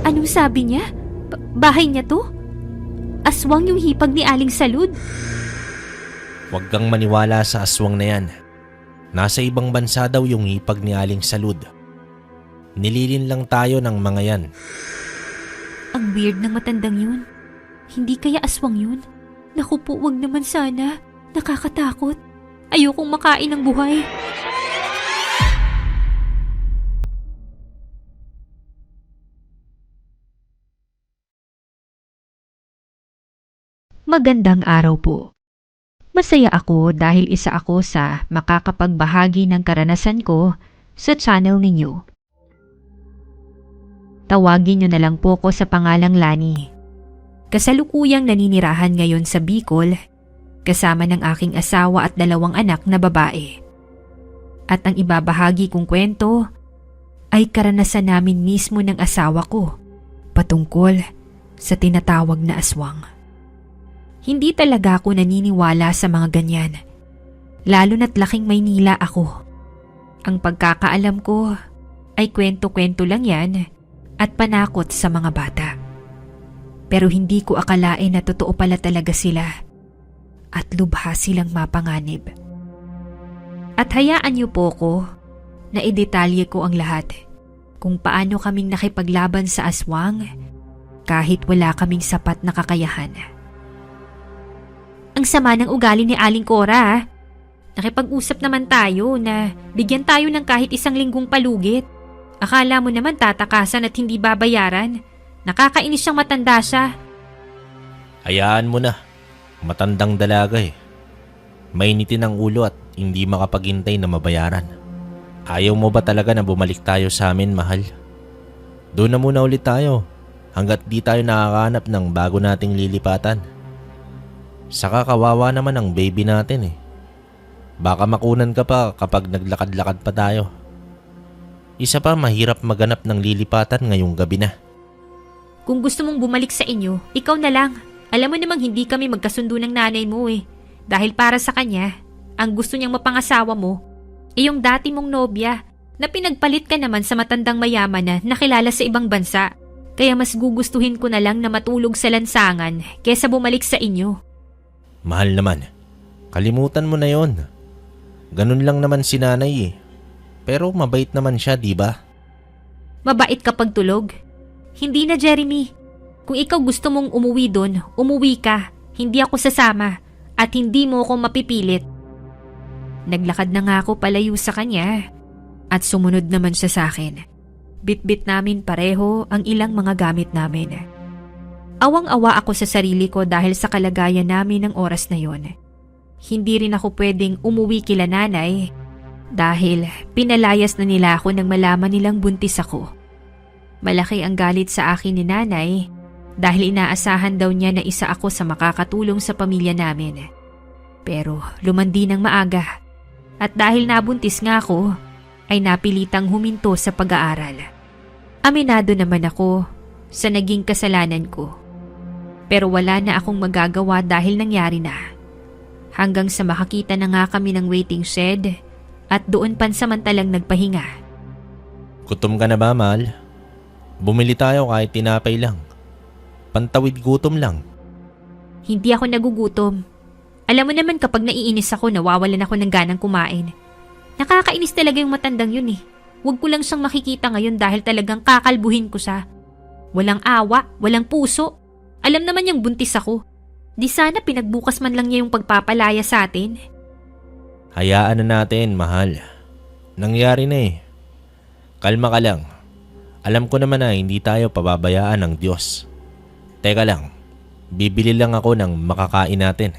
Anong sabi niya? Bahay niya to? Aswang yung hipag ni Aling Salud. Huwag kang maniwala sa aswang na yan. Nasa ibang bansa daw yung hipag ni Aling Salud. Nililin lang tayo ng mga yan. Ang weird ng matandang yun. Hindi kaya aswang yun? Naku po, wag naman sana. Nakakatakot. Ayokong makain ng buhay. Magandang araw po. Masaya ako dahil isa ako sa makakapagbahagi ng karanasan ko sa channel ninyo. Tawagin nyo na lang po ko sa pangalang Lani. Kasalukuyang naninirahan ngayon sa Bicol, kasama ng aking asawa at 2 anak na babae. At ang ibabahagi kong kwento ay karanasan namin mismo ng asawa ko patungkol sa tinatawag na aswang. Hindi talaga ako naniniwala sa mga ganyan, lalo na't laking Maynila ako. Ang pagkakaalam ko ay kwento-kwento lang yan at panakot sa mga bata. Pero hindi ko akalain na totoo pala talaga sila at lubha silang mapanganib. At hayaan niyo po ko na idetalye ko ang lahat kung paano kaming nakipaglaban sa aswang kahit wala kaming sapat na kakayahan. Ang sama ng ugali ni Aling Cora. Nakipag-usap naman tayo na bigyan tayo ng kahit 1 linggong palugit. Akala mo naman tatakasan at hindi babayaran. Nakakainis siyang matanda siya. Hayaan mo na. Matandang dalaga eh. Mainitin ang ulo at hindi makapaghintay na mabayaran. Ayaw mo ba talaga na bumalik tayo sa amin, mahal? Doon na muna ulit tayo hanggat di tayo nakakahanap ng bago nating lilipatan. Saka kawawa naman ang baby natin eh. Baka makunan ka pa kapag naglakad-lakad pa tayo. Isa pa, mahirap maganap ng lilipatan ngayong gabi na. Kung gusto mong bumalik sa inyo, ikaw na lang. Alam mo namang hindi kami magkasundo ng nanay mo eh. Dahil para sa kanya, ang gusto niyang mapangasawa mo ay yung dati mong nobya na pinagpalit ka naman sa matandang mayaman na nakilala sa ibang bansa. Kaya mas gugustuhin ko na lang na matulog sa lansangan kesa bumalik sa inyo. Mahal naman, kalimutan mo na yon. Ganun lang naman si nanay eh. Pero mabait naman siya, di ba? Mabait kapag tulog? Hindi na, Jeremy. Kung ikaw gusto mong umuwi doon, umuwi ka. Hindi ako sasama at hindi mo ako mapipilit. Naglakad na nga ako palayo sa kanya at sumunod naman siya sa akin. Bit-bit namin pareho ang ilang mga gamit namin. Awang-awa ako sa sarili ko dahil sa kalagayan namin ng oras na yon. Hindi rin ako pwedeng umuwi kila nanay dahil pinalayas na nila ako nang malaman nilang buntis ako. Malaki ang galit sa akin ni nanay dahil inaasahan daw niya na isa ako sa makakatulong sa pamilya namin. Pero lumandi ng maaga at dahil nabuntis nga ako ay napilitang huminto sa pag-aaral. Aminado naman ako sa naging kasalanan ko. Pero wala na akong magagawa dahil nangyari na. Hanggang sa makakita na nga kami ng waiting shed at doon pansamantalang nagpahinga. Gutom ka na ba, mahal? Bumili tayo kahit tinapay lang. Pantawid gutom lang. Hindi ako nagugutom. Alam mo naman kapag naiinis ako, nawawalan ako ng ganang kumain. Nakakainis talaga yung matandang yun eh. Huwag ko lang siyang makikita ngayon dahil talagang kakalbuhin ko siya. Walang awa, walang puso. Alam naman niyang buntis ako. Di sana pinagbukas man lang niya yung pagpapalaya sa atin. Hayaan na natin, mahal. Nangyari na eh. Kalma ka lang. Alam ko naman na hindi tayo pababayaan ng Diyos. Teka lang, bibili lang ako ng makakain natin.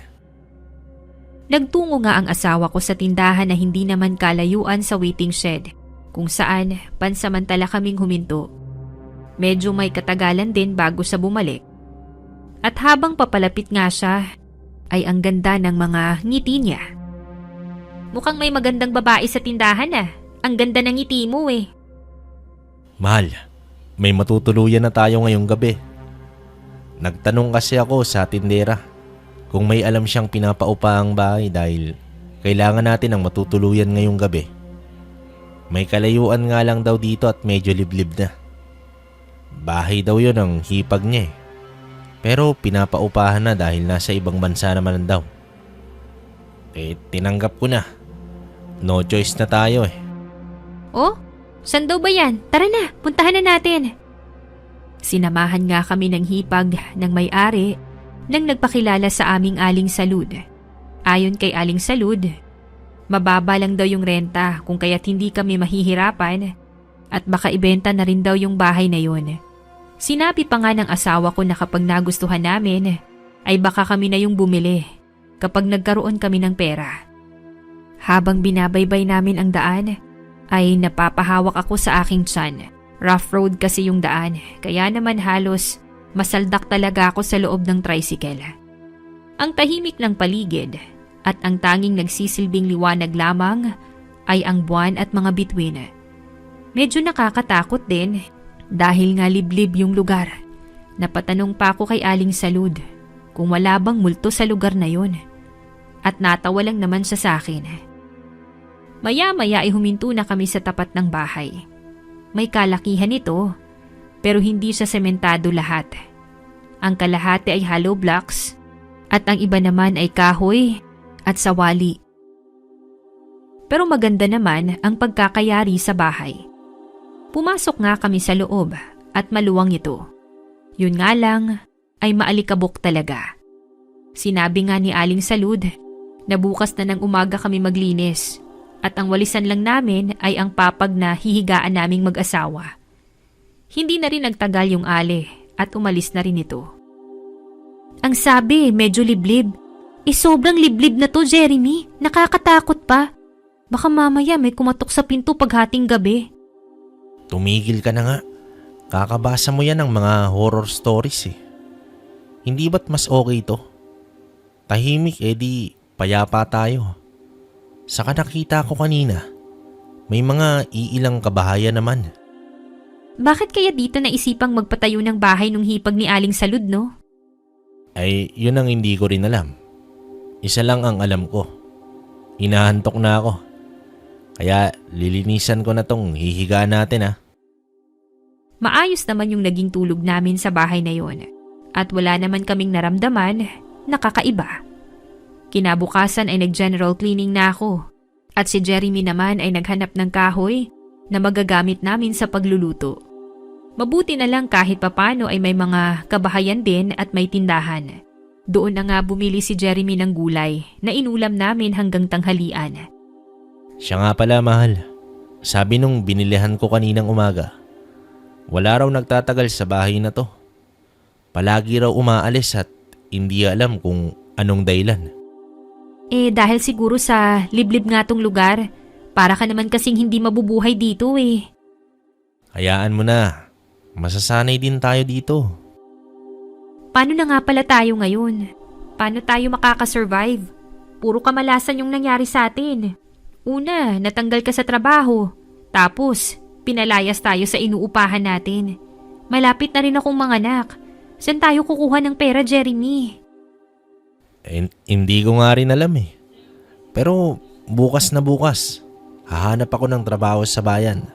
Nagtungo nga ang asawa ko sa tindahan na hindi naman kalayuan sa waiting shed, kung saan pansamantala kaming huminto. Medyo may katagalan din bago sa bumalik. At habang papalapit nga siya, ay ang ganda ng mga ngiti niya. Mukhang may magandang babae sa tindahan ah. Ang ganda ng ngiti mo eh. Mahal, may matutuluyan na tayo ngayong gabi. Nagtanong kasi ako sa tindera kung may alam siyang pinapaupaang bahay dahil kailangan natin ng matutuluyan ngayong gabi. May kalayuan nga lang daw dito at medyo liblib na. bahay daw yun ang hipag niya eh. Pero pinapaupahan na dahil nasa ibang bansa naman daw. Tinanggap ko na. No choice na tayo eh. Oh, saan daw ba yan? Tara na, puntahan na natin. Sinamahan nga kami ng hipag ng may-ari nang nagpakilala sa aming Aling Salud. Ayon kay Aling Salud, mababa lang daw yung renta kung kaya't hindi kami mahihirapan at baka ibenta na rin daw yung bahay na yun. Sinabi pa nga ng asawa ko na kapag nagustuhan namin ay baka kami na yung bumili kapag nagkaroon kami ng pera. Habang binabaybay namin ang daan ay napapahawak ako sa aking tiyan. Rough road kasi yung daan kaya naman halos masaldak talaga ako sa loob ng tricycle. Ang tahimik ng paligid at ang tanging nagsisilbing liwanag lamang ay ang buwan at mga bituin. Medyo nakakatakot din dahil nga liblib yung lugar. Napatanong pa ako kay Aling Salud kung wala bang multo sa lugar na yon at natawa lang naman siya sa akin. Maya-maya ay huminto na kami sa tapat ng bahay. May kalakihan ito pero hindi siya sementado lahat. Ang kalahati ay hollow blocks at ang iba naman ay kahoy at sawali. Pero maganda naman ang pagkakayari sa bahay. Pumasok nga kami sa loob at maluwang ito. Yun nga lang ay maalikabok talaga. Sinabi nga ni Aling Salud na bukas na ng umaga kami maglinis at ang walisan lang namin ay ang papag na hihigaan naming mag-asawa. Hindi na rin nagtagal yung ale at umalis na rin ito. Ang sabi, medyo liblib. Sobrang liblib na to, Jeremy. Nakakatakot pa. Baka mamaya may kumatok sa pinto paghating gabi. Tumigil ka na nga. Kakabasa mo yan ng mga horror stories eh. Hindi ba't mas okay to? Tahimik di payapa tayo. Saka nakita ko kanina, may mga iilang kabahayan naman. Bakit kaya dito naisipang magpatayo ng bahay nung hipag ni Aling Salud, no? Ay, yun ang hindi ko rin alam. Isa lang ang alam ko. Hinahantok na ako. Kaya lilinisan ko na tong hihiga natin Maayos naman yung naging tulog namin sa bahay na yon. At wala naman kaming naramdaman na kakaiba. Kinabukasan ay nag-general cleaning na ako. At si Jeremy naman ay naghanap ng kahoy na magagamit namin sa pagluluto. Mabuti na lang kahit papano ay may mga kabahayan din at may tindahan. Doon na nga bumili si Jeremy ng gulay na inulam namin hanggang tanghalian. Siya nga pala, mahal. Sabi nung binilihan ko kaninang umaga, wala raw nagtatagal sa bahay na to. Palagi raw umaalis at hindi alam kung anong dahilan. Dahil siguro sa liblib nga tong lugar. Para ka naman kasing hindi mabubuhay dito Hayaan mo na. Masasanay din tayo dito. Paano na nga pala tayo ngayon? Paano tayo makakasurvive? Puro kamalasan yung nangyari sa atin. Una, natanggal ka sa trabaho. Tapos, pinalayas tayo sa inuupahan natin. Malapit na rin akong manganak. Saan tayo kukuha ng pera, Jeremy? Hindi ko nga rin alam Pero bukas na bukas, hahanap ako ng trabaho sa bayan.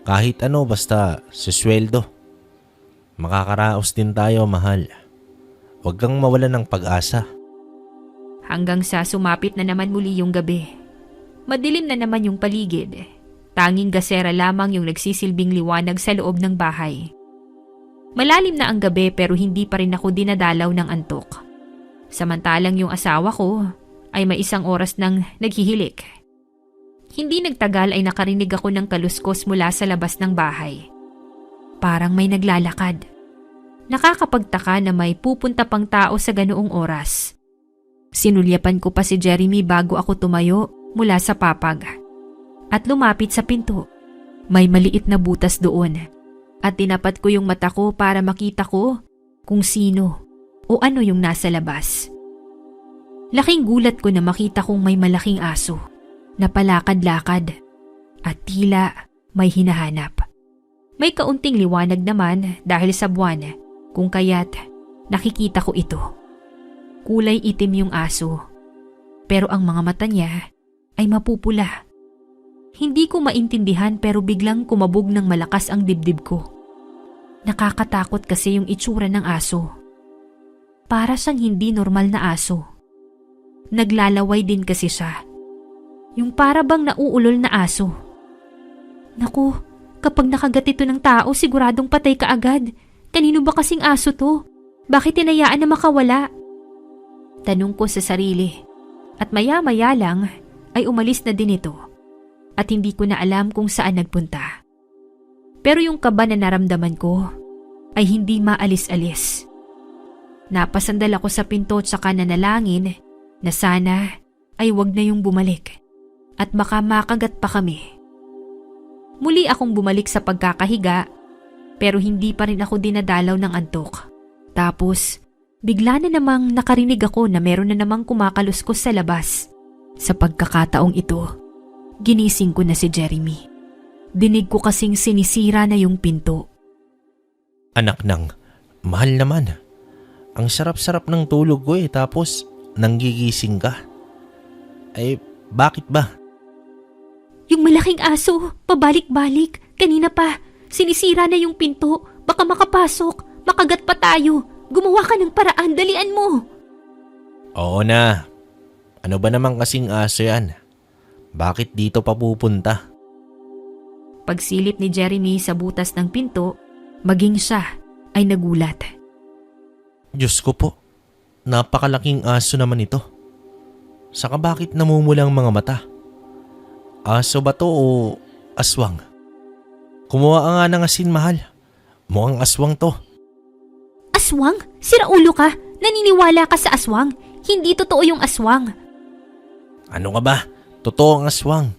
Kahit ano basta susweldo. Makakaraos din tayo, mahal. Huwag kang mawalan ng pag-asa. Hanggang sa sumapit na naman muli yung gabi. Madilim na naman yung paligid. Tanging gasera lamang yung nagsisilbing liwanag sa loob ng bahay. Malalim na ang gabi pero hindi pa rin ako dinadalaw ng antok. Samantalang yung asawa ko ay may 1 oras nang naghihilik. Hindi nagtagal ay nakarinig ako ng kaluskos mula sa labas ng bahay. Parang may naglalakad. Nakakapagtaka na may pupunta pang tao sa ganoong oras. Sinulyapan ko pa si Jeremy bago ako tumayo mula sa papag. At lumapit sa pinto. May maliit na butas doon. At tinapat ko yung mata ko para makita ko kung sino o ano yung nasa labas. Laking gulat ko na makita kong may malaking aso. Napalakad-lakad at tila may hinahanap. May kaunting liwanag naman dahil sa buwan kung kaya't nakikita ko ito. Kulay itim yung aso pero ang mga mata niya ay mapupula. Hindi ko maintindihan pero biglang kumabog ng malakas ang dibdib ko. Nakakatakot kasi yung itsura ng aso. Para siyang hindi normal na aso. Naglalaway din kasi siya. Yung para bang nauulol na aso. Naku, kapag nakagat ito ng tao, siguradong patay ka agad. Kanino ba kasing aso to? Bakit tinayaan na makawala? Tanong ko sa sarili. At maya-maya lang ay umalis na din ito. At hindi ko na alam kung saan nagpunta. Pero yung kaba na naramdaman ko ay hindi maalis-alis. Napasandal ako sa pinto at saka nanalangin na sana ay wag na yung bumalik at baka makagat pa kami. Muli akong bumalik sa pagkakahiga pero hindi pa rin ako dinadalaw ng antok. Tapos bigla na namang nakarinig ako na meron na namang kumakaluskos sa labas. Sa pagkakataong ito, ginising ko na si Jeremy. Dinig ko kasing sinisira na yung pinto. Anak ng, mahal naman. Ang sarap-sarap ng tulog ko tapos nanggigising ka. Eh, bakit ba? Yung malaking aso, pabalik-balik. Kanina pa, sinisira na yung pinto. Baka makapasok, makagat pa tayo. Gumawa ka ng paraan, dalian mo. Oo na. Ano ba naman kasing aso yan? Bakit dito pa pupunta? Pagsilip ni Jeremy sa butas ng pinto, maging siya ay nagulat. Diyos ko po, napakalaking aso naman ito. Saka bakit namumulang mga mata? Aso ba to o aswang? Kumuha ka nga ng asin, mahal. Mukhang aswang to. Aswang? Sira ulo ka? Naniniwala ka sa aswang? Hindi totoo yung aswang. Ano ka ba? Totoo ang aswang.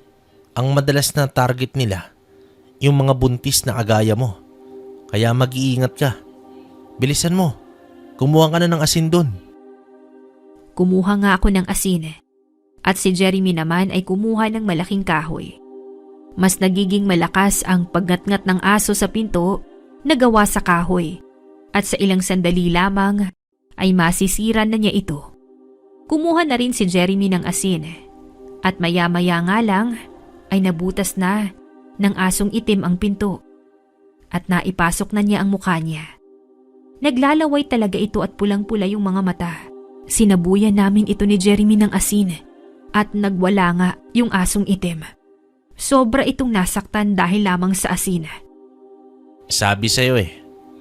Ang madalas na target nila, yung mga buntis na kagaya mo. Kaya mag-iingat ka. Bilisan mo. Kumuha ka na ng asin dun. Kumuha nga ako ng asin. At si Jeremy naman ay kumuha ng malaking kahoy. Mas nagiging malakas ang pagngat-ngat ng aso sa pinto na gawa sa kahoy. At sa ilang sandali lamang ay masisira na niya ito. Kumuha na rin si Jeremy ng asin. At maya-maya nga lang ay nabutas na ng asong itim ang pinto. At naipasok na niya ang mukha niya. Naglalaway talaga ito at pulang-pula yung mga mata. Sinabuyan namin ito ni Jeremy ng asin at nagwala nga yung asong itim. Sobra itong nasaktan dahil lamang sa asin. Sabi sa'yo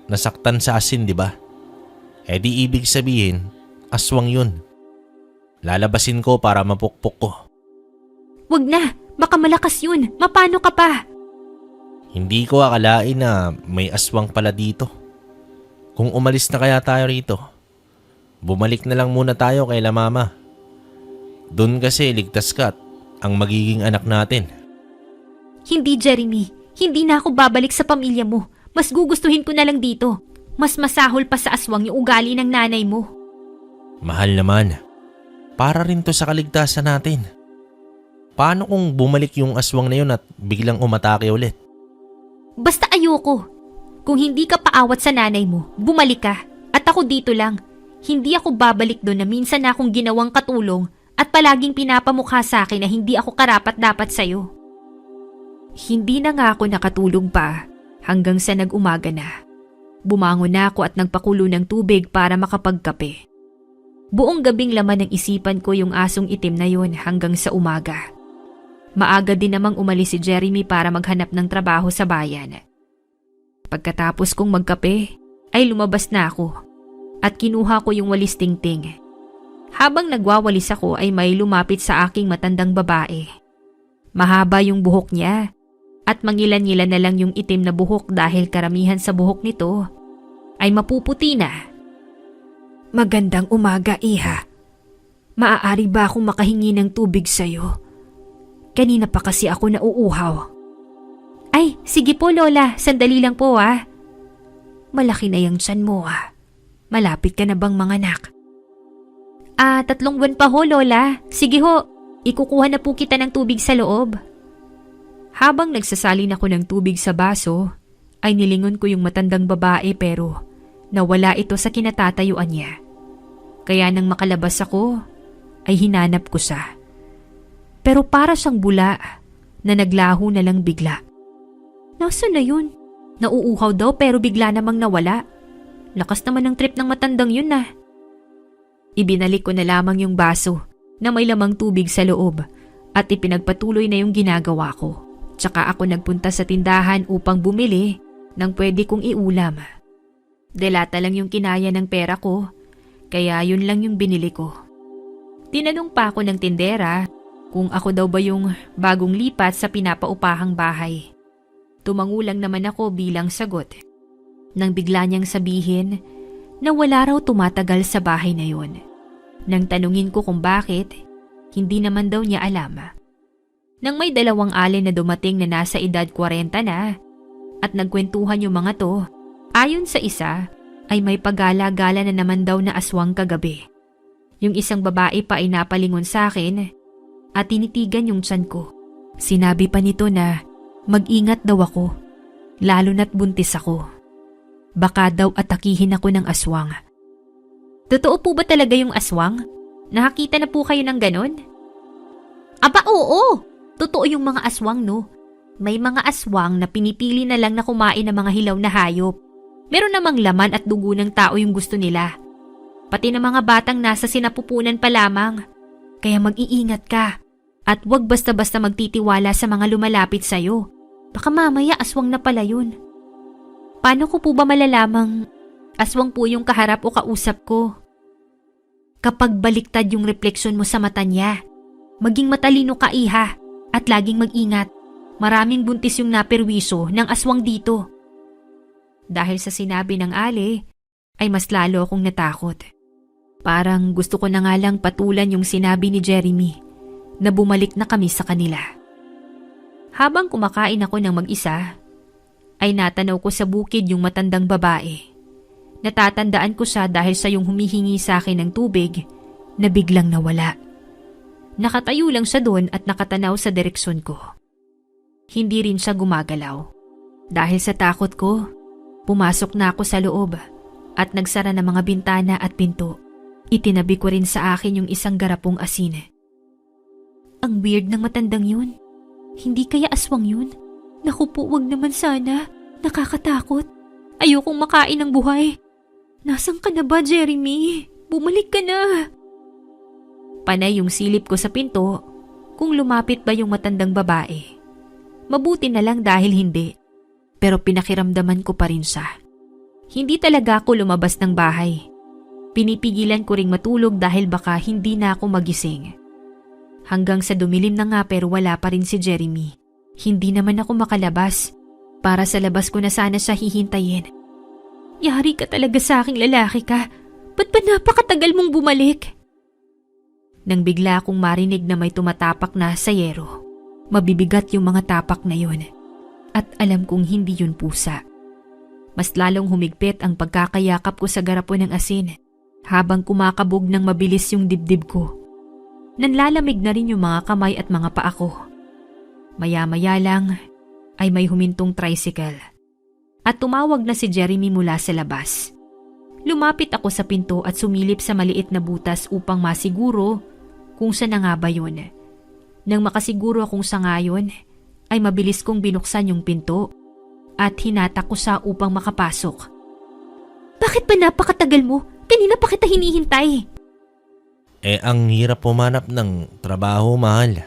nasaktan sa asin, di ba? Eh di ibig sabihin, aswang yun. Lalabasin ko para mapukpok ko. Wag na, baka malakas yun. Mapano ka pa? Hindi ko akalain na may aswang pala dito. Kung umalis na kaya tayo rito, bumalik na lang muna tayo kay la mama. Doon kasi ligtas ka at ang magiging anak natin. Hindi, Jeremy. Hindi na ako babalik sa pamilya mo. Mas gugustuhin ko na lang dito. Mas masahol pa sa aswang yung ugali ng nanay mo. Mahal naman. Para rin to sa kaligtasan natin. Paano kung bumalik yung aswang na yun at biglang umatake ulit? Basta ayoko. Kung hindi ka paawat sa nanay mo, bumalik ka. At ako dito lang. Hindi ako babalik doon na minsan na akong ginawang katulong at palaging pinapamukha sa akin na hindi ako karapat-dapat sa'yo. Hindi na nga ako nakatulog pa hanggang sa nag-umaga na. Bumangon na ako at nagpakulo ng tubig para makapagkape. Buong gabing laman ng isipan ko yung asong itim na yun hanggang sa umaga. Maaga din namang umalis si Jeremy para maghanap ng trabaho sa bayan. Pagkatapos kong magkape, ay lumabas na ako at kinuha ko yung walis tingting. Habang nagwawalis ako ay may lumapit sa aking matandang babae. Mahaba yung buhok niya at mangilan-ngilan na lang yung itim na buhok dahil karamihan sa buhok nito ay mapuputi na. Magandang umaga, Iha. Maaari ba akong makahingi ng tubig sa'yo? Kanina pa kasi ako nauuhaw. Ay, sige po Lola, sandali lang po Malaki na yung tiyan mo Malapit ka na bang manganak? 3 buwan pa ho Lola. Sige ho, ikukuha na po kita ng tubig sa loob. Habang nagsasalin ako ng tubig sa baso, ay nilingon ko yung matandang babae pero nawala ito sa kinatatayuan niya. Kaya nang makalabas ako, ay hinanap ko siya. Pero para siyang bula na naglaho na lang bigla. Nasaan na yun? Nauuhaw daw pero bigla namang nawala. Lakas naman ng trip ng matandang yun na. Ibinalik ko na lamang yung baso na may lamang tubig sa loob at ipinagpatuloy na yung ginagawa ko. Tsaka ako nagpunta sa tindahan upang bumili ng pwede kong iulam. Delata lang yung kinaya ng pera ko, kaya yun lang yung binili ko. Tinanong pa ako ng tindera kung ako daw ba yung bagong lipat sa pinapaupahang bahay. Tumangulang naman ako bilang sagot. Nang bigla niyang sabihin na wala raw tumatagal sa bahay na yon. Nang tanungin ko kung bakit, hindi naman daw niya alam. Nang may dalawang alin na dumating na nasa edad 40 na at nagkwentuhan yung mga to, ayon sa isa ay may pagala-gala na naman daw na aswang kagabi. Yung isang babae pa ay napalingon sa akin at tinitigan yung tiyan ko. Sinabi pa nito na mag-ingat daw ako, lalo na't buntis ako. Baka daw atakihin ako ng aswang. Totoo po ba talaga yung aswang? Nakakita na po kayo ng ganon? Aba oo! Totoo yung mga aswang no. May mga aswang na pinipili na lang na kumain ng mga hilaw na hayop. Meron namang laman at dugo ng tao yung gusto nila. Pati ng mga batang nasa sinapupunan pa lamang. Kaya mag-iingat ka. At huwag basta-basta magtitiwala sa mga lumalapit sa'yo. Baka mamaya aswang na pala yun. Paano ko po ba malalamang aswang po yung kaharap o kausap ko? Kapag baliktad yung refleksyon mo sa mata niya, maging matalino ka iha at laging mag-ingat. Maraming buntis yung naperwiso ng aswang dito. Dahil sa sinabi ng Ali, ay mas lalo akong natakot. Parang gusto ko na nga lang patulan yung sinabi ni Jeremy na bumalik na kami sa kanila. Habang kumakain ako ng mag-isa, ay natanaw ko sa bukid yung matandang babae. Natatandaan ko siya dahil sa yung humihingi sa akin ng tubig na biglang nawala. Nakatayo lang siya doon at nakatanaw sa direksyon ko. Hindi rin siya gumagalaw. Dahil sa takot ko, pumasok na ako sa loob at nagsara ng mga bintana at pinto. Itinabi ko rin sa akin yung isang garapong asin. Ang weird ng matandang yun. Hindi kaya aswang yun? Naku po, wag naman sana. Nakakatakot. Ayokong makain ng buhay. Nasaan ka na ba, Jeremy? Bumalik ka na. Panay yung silip ko sa pinto kung lumapit ba yung matandang babae. Mabuti na lang dahil hindi. Pero pinakiramdaman ko pa rin siya. Hindi talaga ako lumabas ng bahay. Pinipigilan ko ring matulog dahil baka hindi na ako magising. Hanggang sa dumilim na nga pero wala pa rin si Jeremy. Hindi naman ako makalabas. Para sa labas ko na sana siya hihintayin. Yari ka talaga sa aking lalaki ka. Ba't ba napakatagal mong bumalik? Nang bigla akong marinig na may tumatapak na sa yero. Mabibigat yung mga tapak na yun. At alam kong hindi yun pusa. Mas lalong humigpit ang pagkakayakap ko sa garapon ng asin habang kumakabog ng mabilis yung dibdib ko. Nanlalamig na rin yung mga kamay at mga paa ko. Maya-maya lang ay may humintong tricycle at tumawag na si Jeremy mula sa labas. Lumapit ako sa pinto at sumilip sa maliit na butas upang masiguro kung saan na nga ba yun. Nang makasiguro akong sa ngayon, ay mabilis kong binuksan yung pinto at hinatak ko siya upang makapasok. Bakit ba napakatagal mo? Kanina pa kita hinihintay. Ang hirap pumanap ng trabaho, mahal.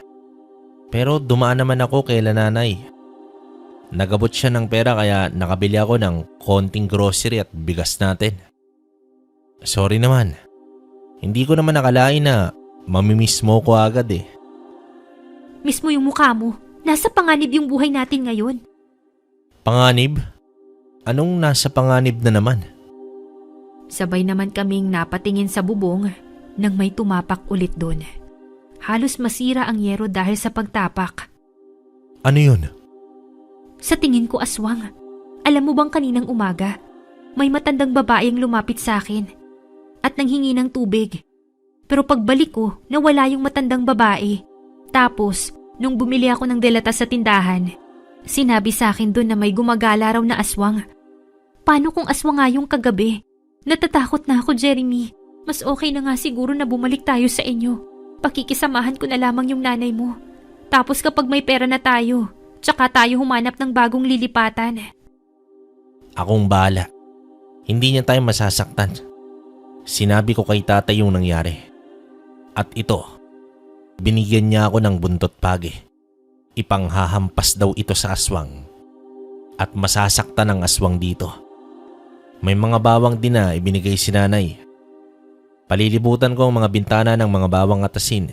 Pero dumaan naman ako kay nanay. Nagabot siya ng pera kaya nakabili ako ng konting grocery at bigas natin. Sorry naman. Hindi ko naman nakalain na mamimiss mo ko agad eh. Miss mo yung mukha mo. Nasa panganib yung buhay natin ngayon. Panganib? Anong nasa panganib na naman? Sabay naman kaming napatingin sa bubong nang may tumapak ulit doon. Halos masira ang yero dahil sa pagtapak. Ano yun? Sa tingin ko aswang. Alam mo bang kaninang umaga, may matandang babaeng lumapit sa akin at nanghingi ng tubig. Pero pagbalik ko, nawala yung matandang babae. Tapos, nung bumili ako ng delata sa tindahan, sinabi sa akin doon na may gumagala raw na aswang. Paano kung aswang nga yung kagabi? Natatakot na ako, Jeremy. Mas okay na nga siguro na bumalik tayo sa inyo. Pakikisamahan ko na lamang yung nanay mo. Tapos kapag may pera na tayo, tsaka tayo humanap ng bagong lilipatan. Akong bahala. Hindi niya tayo masasaktan. Sinabi ko kay tatay yung nangyari. At ito, binigyan niya ako ng buntot pagi. Ipanghahampas daw ito sa aswang. At masasaktan ang aswang dito. May mga bawang din na ibinigay si nanay. Palilibutan ko ang mga bintana ng mga bawang at asin.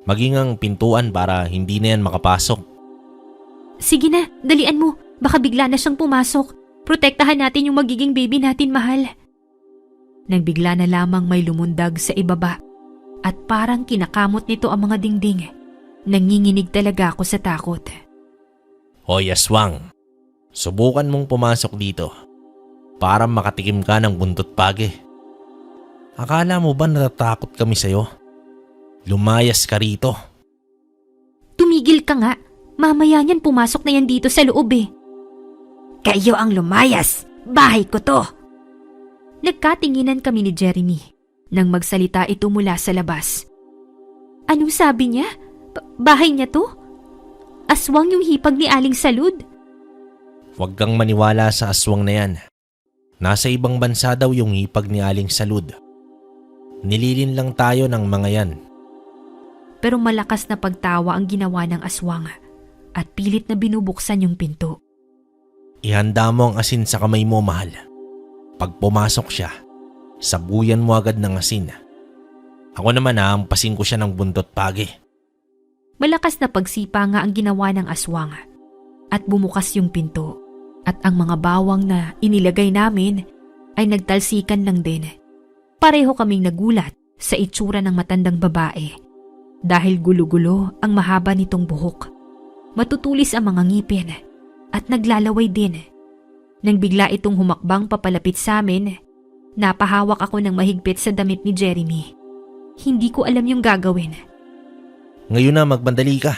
Maging ang pintuan para hindi na yan makapasok. Sige na, dalian mo. Baka bigla na siyang pumasok. Protektahan natin yung magiging baby natin, mahal. Nagbigla na lamang may lumundag sa ibaba at parang kinakamot nito ang mga dingding. Nanginginig talaga ako sa takot. Hoy aswang, subukan mong pumasok dito para makatikim ka ng buntot pagi. Akala mo ba natatakot kami sa'yo? Lumayas ka rito. Tumigil ka nga. Mamaya niyan pumasok na yan dito sa loob eh. Kayo ang lumayas. Bahay ko to. Nagkatinginan kami ni Jeremy nang magsalita ito mula sa labas. Anong sabi niya? Bahay niya to? Aswang yung hipag ni Aling Salud. Huwag kang maniwala sa aswang na yan. Nasa ibang bansa daw yung hipag ni Aling Salud. Nililin lang tayo ng mga yan. Pero malakas na pagtawa ang ginawa ng aswang at pilit na binubuksan yung pinto. Ihanda mo ang asin sa kamay mo, mahal. Pag pumasok siya, sabuyan mo agad ng asin. Ako naman hampasin ko siya ng buntot pagi. Malakas na pagsipa nga ang ginawa ng aswang at bumukas yung pinto at ang mga bawang na inilagay namin ay nagtalsikan lang din. Pareho kaming nagulat sa itsura ng matandang babae dahil gulo-gulo ang mahaba nitong buhok. Matutulis ang mga ngipin at naglalaway din. Nang bigla itong humakbang papalapit sa amin, napahawak ako ng mahigpit sa damit ni Jeremy. Hindi ko alam yung gagawin. Ngayon na magbandali ka.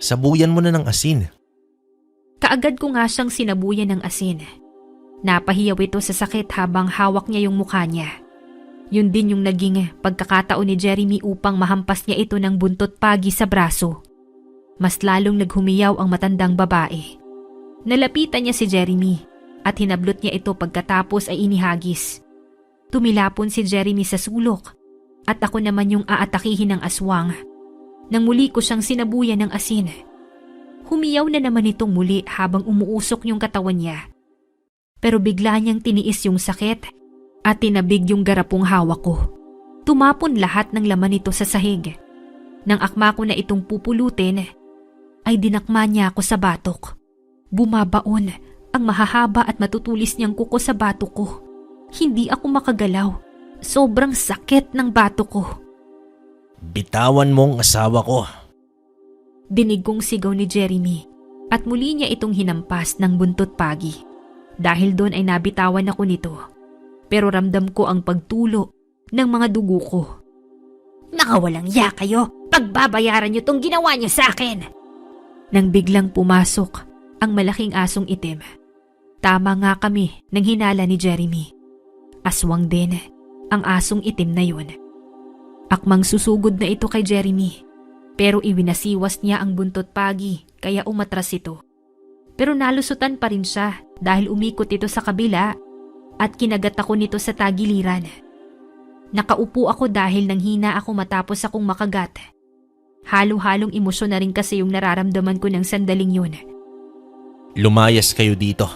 Sabuyan mo na ng asin. Kaagad ko nga siyang sinabuyan ng asin. Napahiyaw ito sa sakit habang hawak niya yung mukha niya. Yun din yung naging pagkakataon ni Jeremy upang mahampas niya ito ng buntot pagi sa braso. Mas lalong naghumiyaw ang matandang babae. Nalapitan niya si Jeremy at hinablot niya ito pagkatapos ay inihagis. Tumilapon si Jeremy sa sulok at ako naman yung aatakihin ng aswang. Nang muli ko siyang sinabuyan ng asin. Humiyaw na naman itong muli habang umuusok yung katawan niya. Pero bigla niyang tiniis yung sakit at tinabig yung garapong hawak ko. Tumapon lahat ng laman nito sa sahig. Nang akma ko na itong pupulutin, ay dinakma niya ako sa batok. Bumabaon ang mahahaba at matutulis niyang kuko sa batok ko. Hindi ako makagalaw. Sobrang sakit ng batok ko. Bitawan mo ang asawa ko. Dinig kong sigaw ni Jeremy at muli niya itong hinampas ng buntot pagi. Dahil doon ay nabitawan ako nito. Pero ramdam ko ang pagtulo ng mga dugo ko. Nakawalang ya kayo! Pagbabayaran niyo tong ginawa niyo sa akin! Nang biglang pumasok ang malaking asong itim. Tama nga kami nang hinala ni Jeremy. Aswang din ang asong itim na yun. Akmang susugod na ito kay Jeremy. Pero iwinasiwas niya ang buntot pagi kaya umatras ito. Pero nalusutan pa rin siya dahil umikot ito sa kabila at kinagat ako nito sa tagiliran. Nakaupo ako dahil nanghina ako matapos akong makagat. Halo-halong emosyon na rin kasi yung nararamdaman ko ng sandaling yun. Lumayas kayo dito.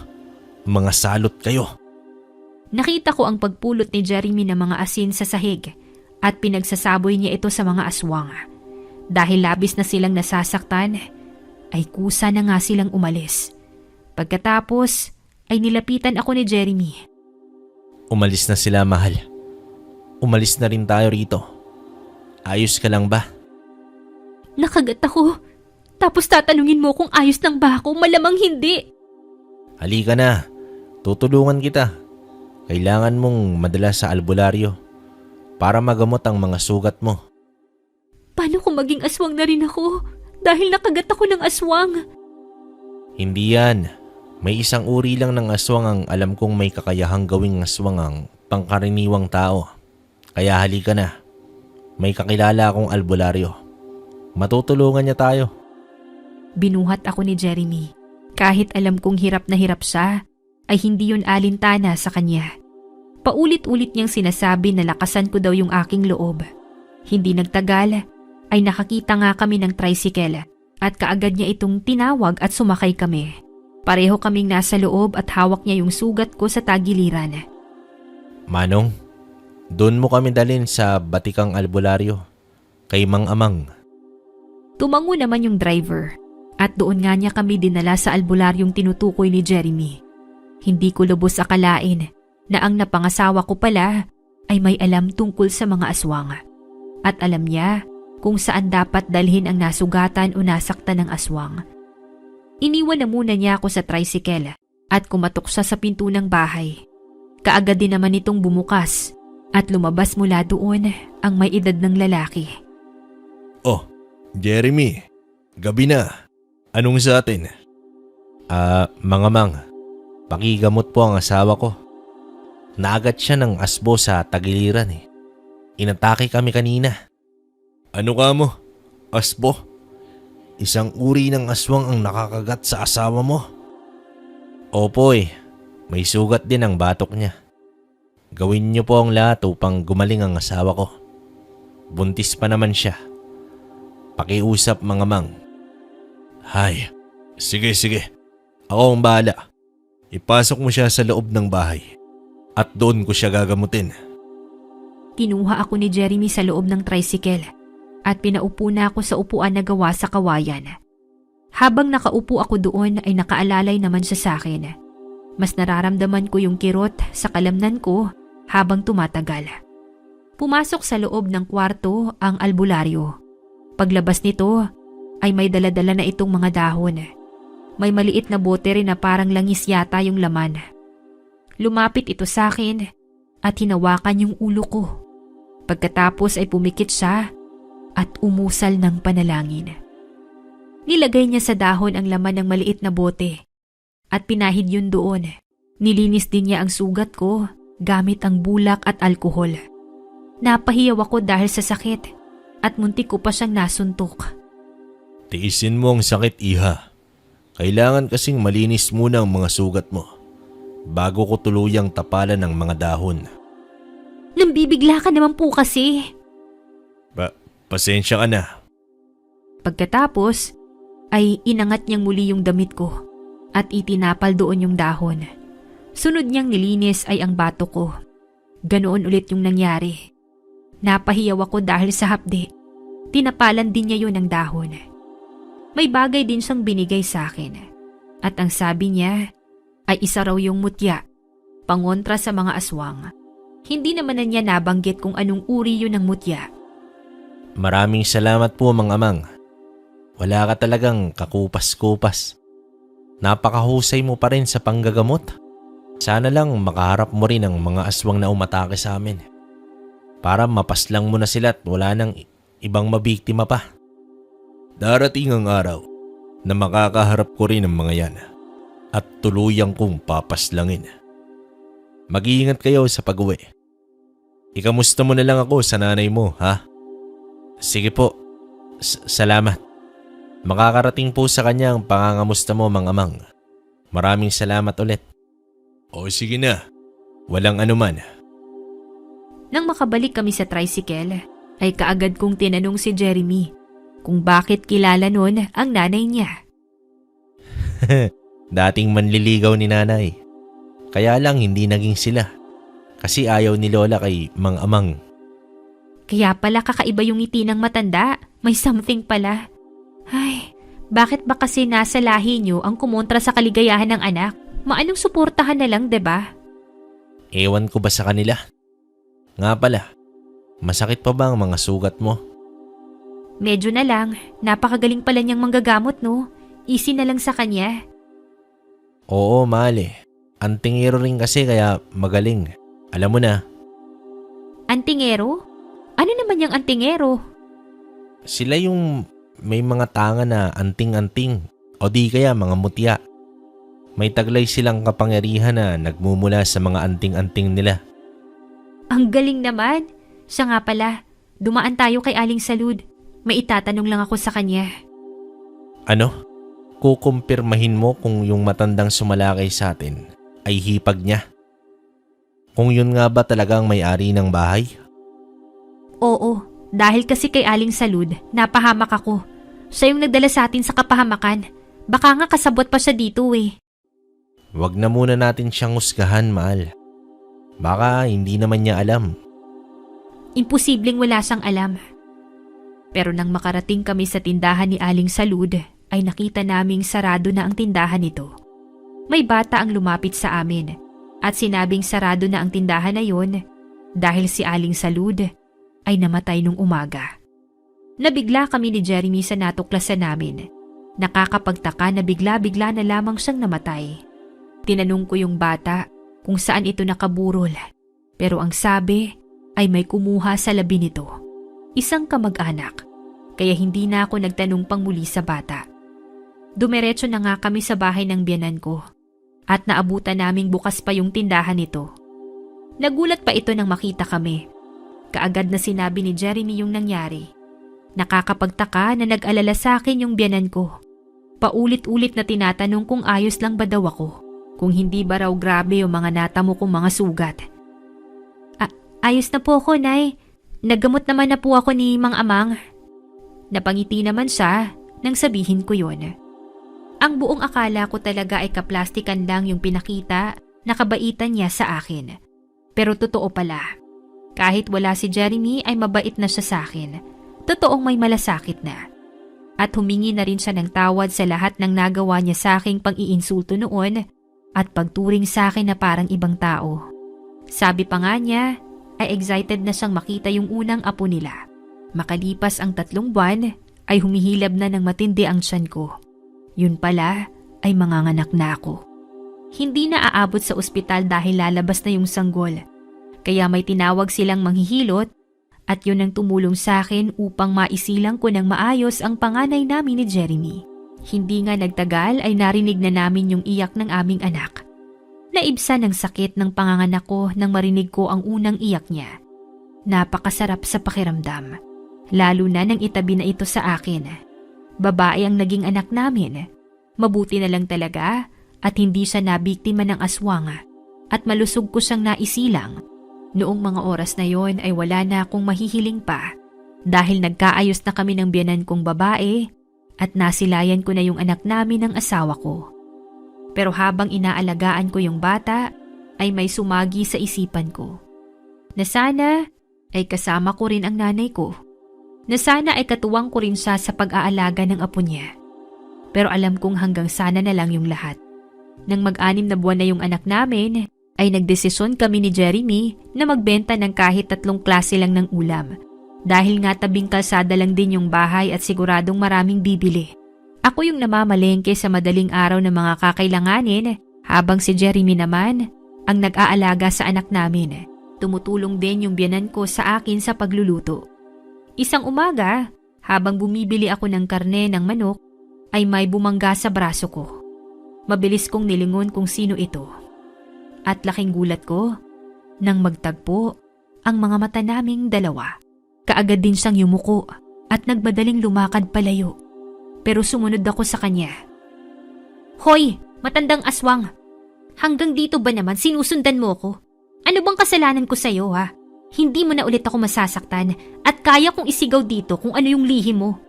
Mga salot kayo. Nakita ko ang pagpulot ni Jeremy ng mga asin sa sahig at pinagsasaboy niya ito sa mga aswang. Dahil labis na silang nasasaktan, ay kusa na nga silang umalis. Pagkatapos ay nilapitan ako ni Jeremy. Umalis na sila, mahal. Umalis na rin tayo rito. Ayos ka lang ba? Nakagat ako. Tapos tatanungin mo kung ayos lang ba ako, malamang hindi. Halika na. Tutulungan kita. Kailangan mong madala sa albularyo para magamot ang mga sugat mo. Paano kung maging aswang na rin ako? Dahil nakagat ako ng aswang. Hindi yan. May isang uri lang ng aswang ang alam kong may kakayahang gawing aswang ang pangkaraniwang tao. Kaya halika na. May kakilala akong albularyo. Matutulungan niya tayo. Binuhat ako ni Jeremy. Kahit alam kong hirap na hirap siya, ay hindi yun alintana sa kanya. Paulit-ulit niyang sinasabi na lakasan ko daw yung aking loob. Hindi nagtagal ay nakakita nga kami ng tricycle at kaagad niya itong tinawag at sumakay kami. Pareho kaming nasa loob at hawak niya yung sugat ko sa tagiliran. Manong, doon mo kami dalhin sa Batikang Albularyo, kay Mang Amang. Tumango naman yung driver at doon nga niya kami dinala sa albularyong tinutukoy ni Jeremy. Hindi ko lubos akalain na ang napangasawa ko pala ay may alam tungkol sa mga aswang. At alam niya kung saan dapat dalhin ang nasugatan o nasaktan ng aswang. Iniwan na muna niya ako sa tricycle at kumatok siya sa pinto ng bahay. Kaagad din naman itong bumukas at lumabas mula doon ang may edad ng lalaki. Oh, Jeremy, gabi na. Anong sa atin? Mga Mang, pakigamot po ang asawa ko. Naagat siya ng asbo sa tagiliran eh. Inatake kami kanina. Ano ka mo? Asbo? Isang uri ng aswang ang nakakagat sa asawa mo? Opo eh, may sugat din ang batok niya. Gawin niyo po ang lahat upang gumaling ang asawa ko. Buntis pa naman siya. Pakiusap Mga Mang. Hay, sige. Ako ang bahala. Ipasok mo siya sa loob ng bahay at doon ko siya gagamutin. Kinuha ako ni Jeremy sa loob ng tricycle at pinaupo na ako sa upuan na gawa sa kawayan. Habang nakaupo ako doon ay nakaalalay naman siya sa akin. Mas nararamdaman ko yung kirot sa kalamnan ko habang tumatagal. Pumasok sa loob ng kwarto ang albularyo. Paglabas nito ay may daladala na itong mga dahon. May maliit na bote rin na parang langis yata yung laman. Lumapit ito sa akin at hinawakan yung ulo ko. Pagkatapos ay pumikit siya at umusal ng panalangin. Nilagay niya sa dahon ang laman ng maliit na bote at pinahid yun doon. Nilinis din niya ang sugat ko gamit ang bulak at alkohol. Napahiyaw ako dahil sa sakit at muntik ko pa siyang nasuntok. Tiisin mo ang sakit, Iha. Kailangan kasing malinis muna ang mga sugat mo bago ko tuluyang tapalan ng mga dahon. Nambibigla ka naman po kasi. Pasensya ka na. Pagkatapos ay inangat niyang muli yung damit ko at itinapal doon yung dahon. Sunod niyang nilinis ay ang bato ko. Ganoon ulit yung nangyari. Napahiyaw ako dahil sa hapde. Tinapalan din niya yun ng dahon. May bagay din siyang binigay sa akin. At ang sabi niya ay isa raw yung mutya, pangontra sa mga aswang. Hindi naman na niya nabanggit kung anong uri yun ng mutya. Maraming salamat po Mang Amang. Wala ka talagang kakupas-kupas. Napakahusay mo pa rin sa panggagamot. Sana lang makaharap mo rin ang mga aswang na umatake sa amin. Para mapaslang mo na sila at wala nang ibang mabiktima pa. Darating ang araw na makakaharap ko rin ang mga yan at tuluyang kong papaslangin. Mag-iingat kayo sa pag-uwi. Ikamusta mo na lang ako sa nanay mo, ha? Sige po. Salamat. Makakarating po sa kanya ang pangangamusta mo, Mang Amang. Maraming salamat ulit. O sige na. Walang anuman. Nang makabalik kami sa tricycle, ay kaagad kong tinanong si Jeremy kung bakit kilala nun ang nanay niya. Dating manliligaw ni nanay. Kaya lang hindi naging sila. Kasi ayaw ni Lola kay Mang Amang. Kaya pala kakaiba yung ngiti ng matanda. May something pala. Ay, bakit ba kasi nasa lahi niyo ang kumontra sa kaligayahan ng anak? Maanong suportahan na lang, 'di ba? Ewan ko ba sa kanila? Nga pala, masakit pa ba ang mga sugat mo? Medyo na lang. Napakagaling pala niyang manggagamot, no? Easy na lang sa kanya. Oo, mahal eh. Antingero rin kasi kaya magaling. Alam mo na. Antingero? Ano naman yung antingero? Sila yung may mga tanga na anting-anting o di kaya mga mutya. May taglay silang kapangyarihan na nagmumula sa mga anting-anting nila. Ang galing naman. Siya nga pala, dumaan tayo kay Aling Salud. May itatanong lang ako sa kanya. Ano? Kukumpirmahin mo kung yung matandang sumalakay sa atin ay hipag niya. Kung yun nga ba talagang may-ari ng bahay? Oo, dahil kasi kay Aling Salud, napahamak ako. Siya yung nagdala sa atin sa kapahamakan. Baka nga kasabot pa siya dito eh. Wag na muna natin siyang husgahan, mahal. Baka hindi naman niya alam. Imposibleng wala siyang alam. Pero nang makarating kami sa tindahan ni Aling Salud, ay nakita naming sarado na ang tindahan nito. May bata ang lumapit sa amin at sinabing sarado na ang tindahan na yon dahil si Aling Salud ay namatay nung umaga. Nabigla kami ni Jeremy sa natuklasan namin. Nakakapagtaka na bigla-bigla na lamang siyang namatay. Tinanong ko yung bata kung saan ito nakaburol, pero ang sabi ay may kumuha sa labi nito. Isang kamag-anak, kaya hindi na ako nagtanong pang muli sa bata. Dumiretso na nga kami sa bahay ng biyanan ko at naabutan naming bukas pa yung tindahan nito. Nagulat pa ito nang makita kami. Kaagad na sinabi ni Jeremy yung nangyari. Nakakapagtaka na nag-alala sa akin yung biyanan ko. Paulit-ulit na tinatanong kung ayos lang ba daw ako, kung hindi ba raw grabe yung mga natamo kong mga sugat. Ayos na po ako, Nay. Naggamot naman na po ako ni Mang Amang. Napangiti naman siya nang sabihin ko yun. Ang buong akala ko talaga ay kaplastikan lang yung pinakita na kabaitan niya sa akin. Pero totoo pala. Kahit wala si Jeremy ay mabait na siya sa akin. Totoong may malasakit na. At humingi na rin siya ng tawad sa lahat ng nagawa niya sa aking pang-iinsulto noon at pagturing sa akin na parang ibang tao. Sabi pa nga niya ay excited na siyang makita yung unang apo nila. Makalipas ang 3 buwan ay humihilab na ng matindi ang tiyan ko. Yun pala ay manganganak na ako. Hindi na aabot sa ospital dahil lalabas na yung sanggol. Kaya may tinawag silang manghihilot at yun ang tumulong sa akin upang maisilang ko ng maayos ang panganay namin ni Jeremy. Hindi nga nagtagal ay narinig na namin yung iyak ng aming anak. Naibsan ng sakit ng panganganak ko nang marinig ko ang unang iyak niya. Napakasarap sa pakiramdam, lalo na nang itabi na ito sa akin. Babae ang naging anak namin. Mabuti na lang talaga at hindi siya nabiktima ng aswang at malusog ko siyang naisilang. Noong mga oras na yon ay wala na akong mahihiling pa dahil nagkaayos na kami ng biyanan kong babae at nasilayan ko na yung anak namin ng asawa ko. Pero habang inaalagaan ko yung bata ay may sumagi sa isipan ko. Na sana ay kasama ko rin ang nanay ko. Na sana ay katuwang ko rin siya sa pag-aalaga ng apo niya. Pero alam kong hanggang sana na lang yung lahat. Nang 6 na buwan na yung anak namin, ay nagdesisyon kami ni Jeremy na magbenta ng kahit 3 klase lang ng ulam. Dahil nga tabing kalsada lang din yung bahay at siguradong maraming bibili. Ako yung namamalengke sa madaling araw ng mga kakailanganin habang si Jeremy naman ang nag-aalaga sa anak namin. Tumutulong din yung biyanan ko sa akin sa pagluluto. Isang umaga, habang bumibili ako ng karne ng manok, ay may bumangga sa braso ko. Mabilis kong nilingon kung sino ito. At laking gulat ko nang magtagpo ang mga mata naming dalawa. Kaagad din siyang yumuko at nagmadaling lumakad palayo. Pero sumunod ako sa kanya. Hoy, matandang aswang! Hanggang dito ba naman sinusundan mo ko? Ano bang kasalanan ko sa'yo ha? Hindi mo na ulit ako masasaktan at kaya kong isigaw dito kung ano yung lihim mo.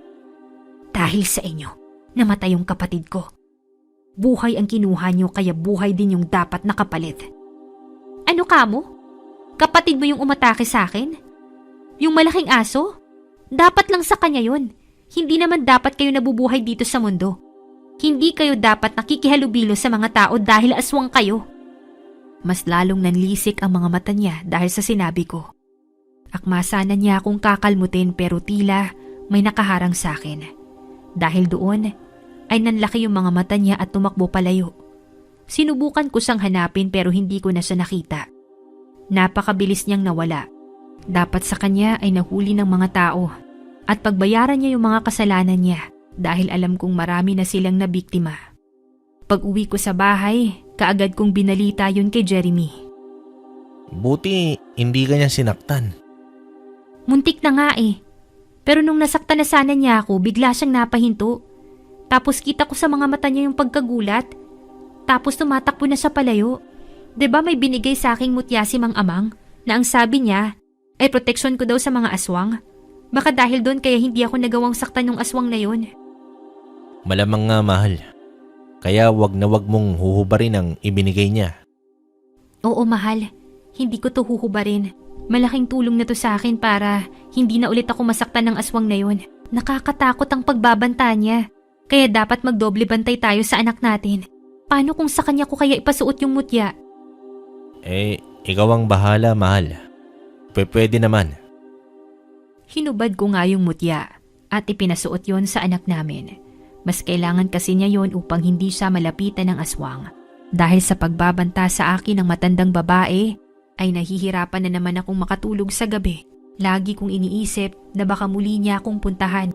Dahil sa inyo, namatay yung kapatid ko. Buhay ang kinuha nyo kaya buhay din yung dapat nakapalit. Ano ka mo? Kapatid mo yung umatake sa akin? Yung malaking aso? Dapat lang sa kanya yun. Hindi naman dapat kayo nabubuhay dito sa mundo. Hindi kayo dapat nakikihalubilo sa mga tao dahil aswang kayo. Mas lalong nanlisik ang mga mata niya dahil sa sinabi ko. Akma sana niya akong kakalmutin pero tila may nakaharang sa akin. Dahil doon ay nanlaki yung mga mata niya at tumakbo palayo. Sinubukan ko siyang hanapin pero hindi ko na siya nakita. Napakabilis niyang nawala. Dapat sa kanya ay nahuli ng mga tao at pagbayaran niya yung mga kasalanan niya dahil alam kong marami na silang nabiktima. Pag-uwi ko sa bahay, kaagad kong binalita yun kay Jeremy. Buti hindi ka niya sinaktan. Muntik na nga eh. Pero nung nasaktan na sana niya ako, bigla siyang napahinto. Tapos kita ko sa mga mata niya yung pagkagulat. Tapos tumatakbo na siya palayo. 'Di ba may binigay sa aking mutya si Mang Amang na ang sabi niya ay proteksyon ko daw sa mga aswang? Baka dahil doon kaya hindi ako nagawang saktan ng aswang na yun. Malamang nga, mahal. Kaya wag na wag mong huhubarin ang ibinigay niya. Oo, mahal. Hindi ko to huhubarin. Malaking tulong na to sa akin para hindi na ulit ako masaktan ng aswang na yun. Nakakatakot ang pagbabanta niya. Kaya dapat magdoble bantay tayo sa anak natin. Paano kung sa kanya ko kaya ipasuot yung mutya? Ikaw ang bahala, mahal. Pwede naman. Hinubad ko nga yung mutya at ipinasuot yon sa anak namin. Mas kailangan kasi niya yon upang hindi siya malapitan ng aswang. Dahil sa pagbabanta sa akin ng matandang babae, ay nahihirapan na naman akong makatulog sa gabi. Lagi kong iniisip na baka muli niya akong puntahan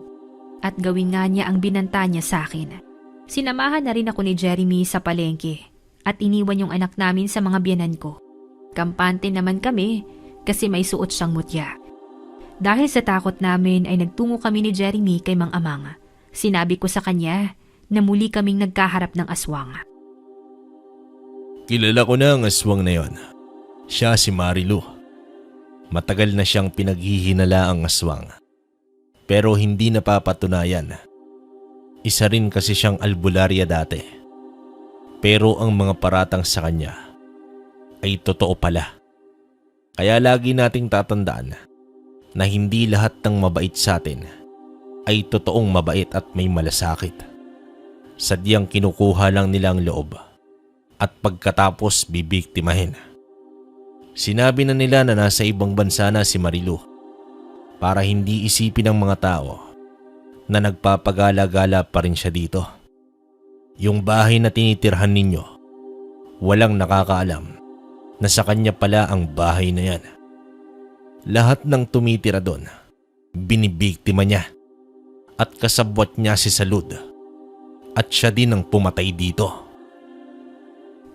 at gawin nga niya ang binanta niya sa akin. Sinamahan na rin ako ni Jeremy sa palengke at iniwan yung anak namin sa mga biyanan ko. Kampante naman kami kasi may suot siyang mutya. Dahil sa takot namin ay nagtungo kami ni Jeremy kay Mang Amang. Sinabi ko sa kanya na muli kaming nagkaharap ng aswang. Kilala ko na ang aswang na yon. Siya si Marilu. Matagal na siyang pinaghihinala ang aswang. Pero hindi napapatunayan. Isa rin kasi siyang albularya dati. Pero ang mga paratang sa kanya ay totoo pala. Kaya lagi nating tatandaan na hindi lahat ng mabait sa atin ay totoong mabait at may malasakit. Sadyang kinukuha lang nila ang loob at pagkatapos bibiktimahin. Sinabi na nila na nasa ibang bansa na si Marilu para hindi isipin ng mga tao na nagpapagala-gala pa rin siya dito. Yung bahay na tinitirhan ninyo, walang nakakaalam na sa kanya pala ang bahay na yan. Lahat ng tumitira doon, binibiktima niya at kasabwat niya si Salud at siya din ang pumatay dito.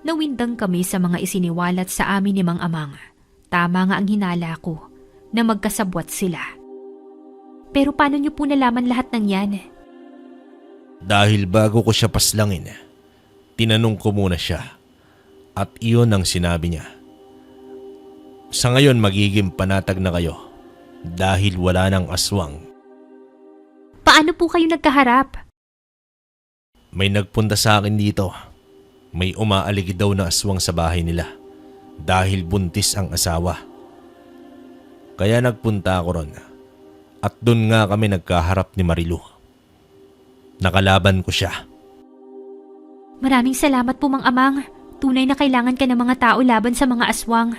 Nawindang kami sa mga isiniwalat sa amin ni Mang Amang. Tama nga ang hinala ko na magkasabwat sila. Pero paano niyo po nalaman lahat ng yan? Dahil bago ko siya paslangin, tinanong ko muna siya at iyon ang sinabi niya. Sa ngayon magiging panatag na kayo dahil wala ng aswang. Paano po kayo nagkaharap? May nagpunta sa akin dito. May umaaligi daw na aswang sa bahay nila dahil buntis ang asawa. Kaya nagpunta ako ron at doon nga kami nagkaharap ni Marilu. Nakalaban ko siya. Maraming salamat po, Mang Amang. Tunay na kailangan ka ng mga tao laban sa mga aswang.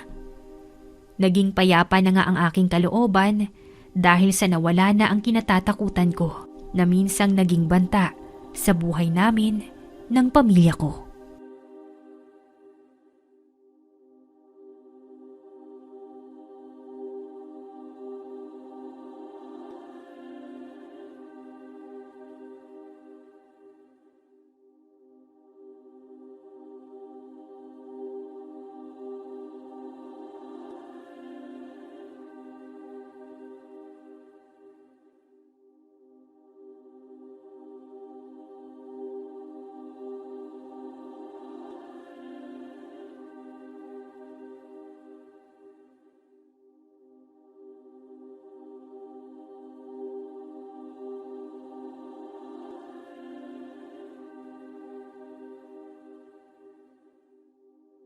Naging payapa na nga ang aking kalooban dahil sa nawala na ang kinatatakutan ko na minsang naging banta sa buhay namin ng pamilya ko.